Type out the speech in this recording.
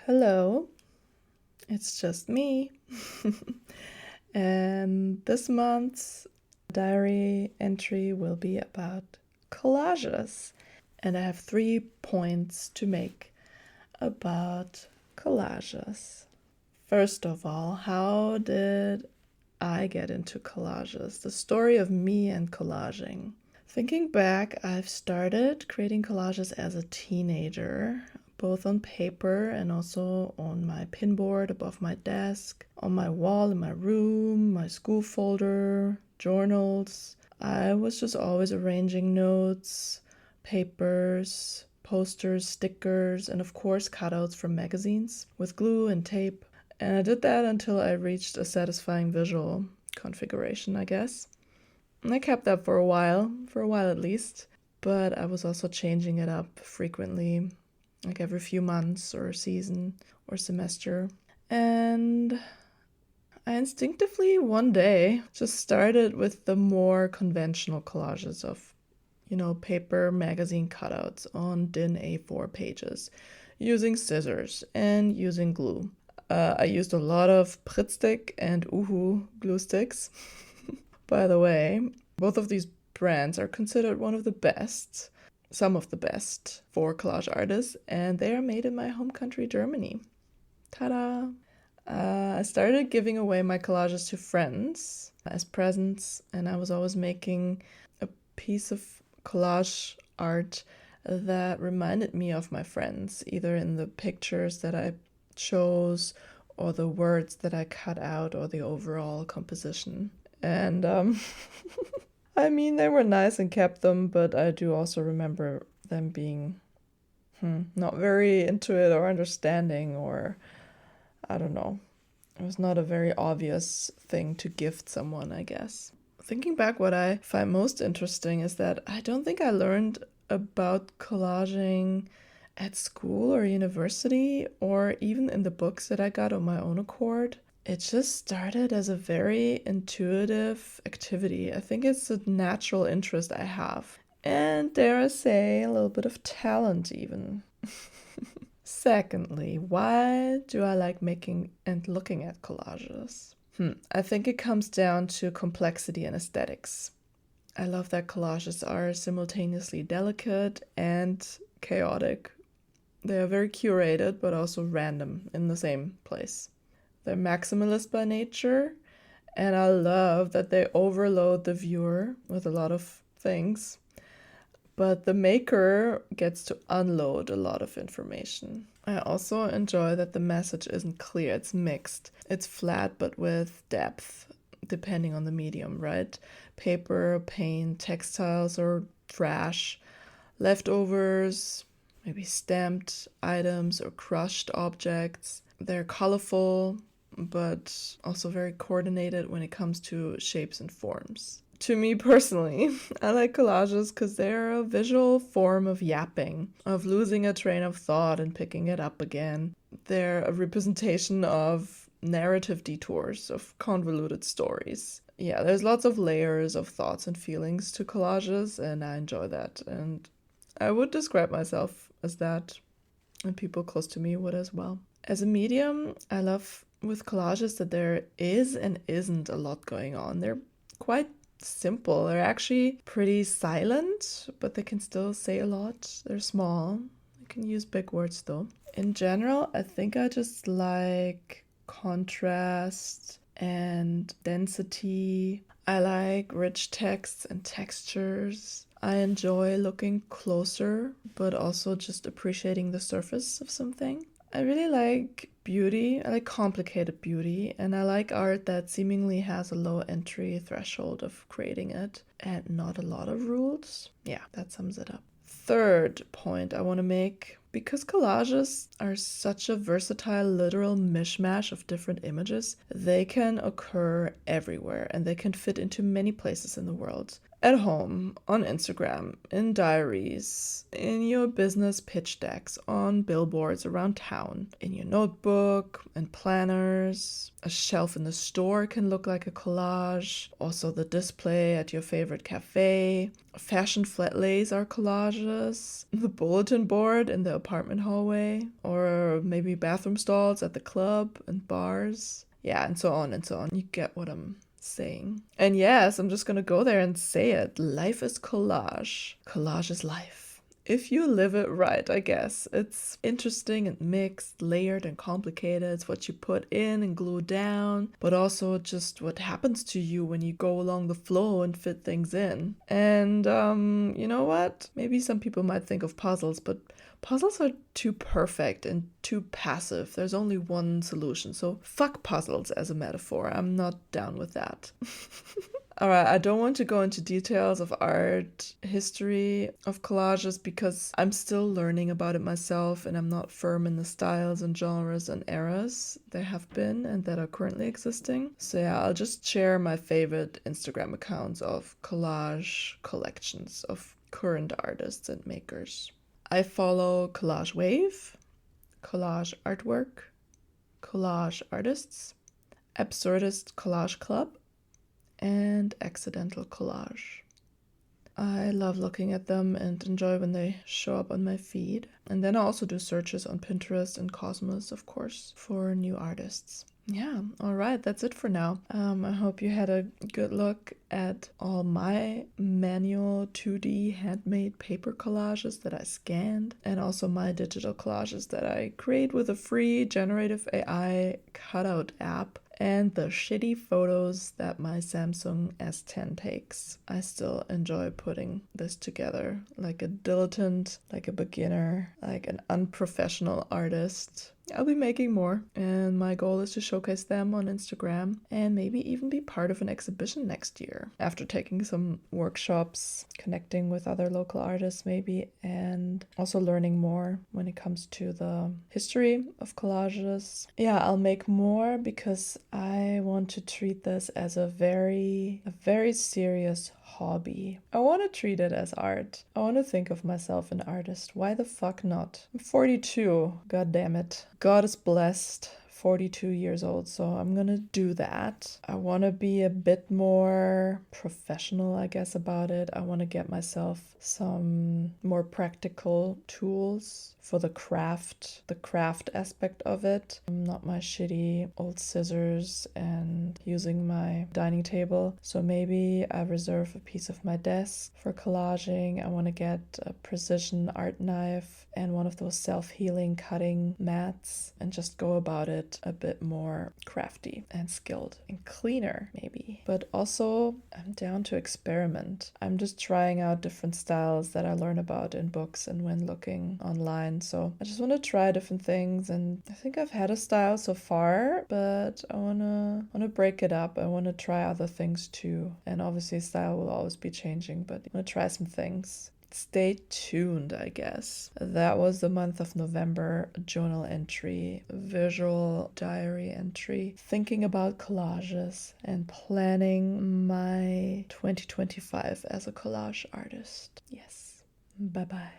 Hello, it's just me. And this month's diary entry will be about collages. And I have 3 points to make about collages. First of all, how did I get into collages? The story of me and collaging. Thinking back, I've started creating collages as a teenager, both on paper and also on my pinboard above my desk, on my wall in my room, my school folder, journals. I was just always arranging notes, papers, posters, stickers, and of course cutouts from magazines with glue and tape. And I did that until I reached a satisfying visual configuration, I guess. And I kept that for a while at least, but I was also changing it up frequently, like every few months or season or semester. And I instinctively one day just started with the more conventional collages of, paper magazine cutouts on DIN A4 pages, using scissors and using glue. I used a lot of Pritt stick and Uhu glue sticks. By the way, both of these brands are considered one of the best, some of the best for collage artists, and they are made in my home country, Germany. Ta-da! I started giving away my collages to friends as presents, and I was always making a piece of collage art that reminded me of my friends, either in the pictures that I chose or the words that I cut out or the overall composition. And I mean, they were nice and kept them, but I do also remember them being not very into it or understanding, or I don't know. It was not a very obvious thing to gift someone, I guess. Thinking back, what I find most interesting is that I don't think I learned about collaging at school or university or even in the books that I got on my own accord. It just started as a very intuitive activity. I think it's a natural interest I have. And dare I say, a little bit of talent even. Secondly, why do I like making and looking at collages? I think it comes down to complexity and aesthetics. I love that collages are simultaneously delicate and chaotic. They are very curated, but also random in the same place. They're maximalist by nature, and I love that they overload the viewer with a lot of things, but the maker gets to unload a lot of information. I also enjoy that the message isn't clear, it's mixed. It's flat but with depth, depending on the medium, right? Paper, paint, textiles, or trash, leftovers, maybe stamped items or crushed objects. They're colorful, but also very coordinated when it comes to shapes and forms. To me personally, I like collages because they're a visual form of yapping, of losing a train of thought and picking it up again. They're a representation of narrative detours, of convoluted stories. Yeah, there's lots of layers of thoughts and feelings to collages, and I enjoy that. And I would describe myself as that, and people close to me would as well. As a medium, I love with collages that there is and isn't a lot going on. They're quite simple. They're actually pretty silent, but they can still say a lot. They're small. You can use big words though. In general, I think I just like contrast and density. I like rich texts and textures. I enjoy looking closer, but also just appreciating the surface of something. I really like beauty. I like complicated beauty, and I like art that seemingly has a low entry threshold of creating it and not a lot of rules. Yeah, that sums it up. Third point I want to make, because collages are such a versatile literal mishmash of different images, they can occur everywhere and they can fit into many places in the world. At home, on Instagram, in diaries, in your business pitch decks, on billboards around town, in your notebook, and planners. A shelf in the store can look like a collage. Also the display at your favorite cafe. Fashion flat lays are collages. The bulletin board in the apartment hallway. Or maybe bathroom stalls at the club and bars. Yeah, and so on and so on. You get what I'm saying. And yes, I'm just gonna go there and say it. Life is collage. Collage is life. If you live it right, I guess. It's interesting and mixed, layered and complicated. It's what you put in and glue down, but also just what happens to you when you go along the flow and fit things in. And you know what? Maybe some people might think of puzzles, but puzzles are too perfect and too passive. There's only one solution. So fuck puzzles as a metaphor. I'm not down with that. All right, I don't want to go into details of art history of collages because I'm still learning about it myself and I'm not firm in the styles and genres and eras there have been and that are currently existing. So yeah, I'll just share my favorite Instagram accounts of collage collections of current artists and makers. I follow Collage Wave, Collage Artwork, Collage Artists, Absurdist Collage Club, and Accidental Collage. I love looking at them and enjoy when they show up on my feed. And then I also do searches on Pinterest and Cosmos, of course, for new artists. Yeah, all right, that's it for now. I hope you had a good look at all my manual 2D handmade paper collages that I scanned, and also my digital collages that I create with a free generative AI cutout app, and the shitty photos that my Samsung S10 takes. I still enjoy putting this together like a dilettante, like a beginner, like an unprofessional artist. I'll be making more, and my goal is to showcase them on Instagram and maybe even be part of an exhibition next year after taking some workshops, connecting with other local artists maybe, and also learning more when it comes to the history of collages. Yeah, I'll make more because I want to treat this as a very serious hobby. I want to treat it as art. I want to think of myself an artist. Why the fuck not? I'm 42. God damn it. God is blessed. 42 years old, so I'm gonna do that. I want to be a bit more professional, I guess, about it. I want to get myself some more practical tools for the craft aspect of it. Not my shitty old scissors and using my dining table. So maybe I reserve a piece of my desk for collaging. I want to get a precision art knife and one of those self-healing cutting mats and just go about it a bit more crafty and skilled and cleaner maybe. But also I'm down to experiment. I'm just trying out different styles that I learn about in books and when looking online. So I just want to try different things, and I think I've had a style so far, but I want to break it up. I want to try other things too. And obviously style will always be changing, but I want to try some things. Stay tuned, I guess. That was the month of November journal entry, visual diary entry, thinking about collages and planning my 2025 as a collage artist. Yes. Bye-bye.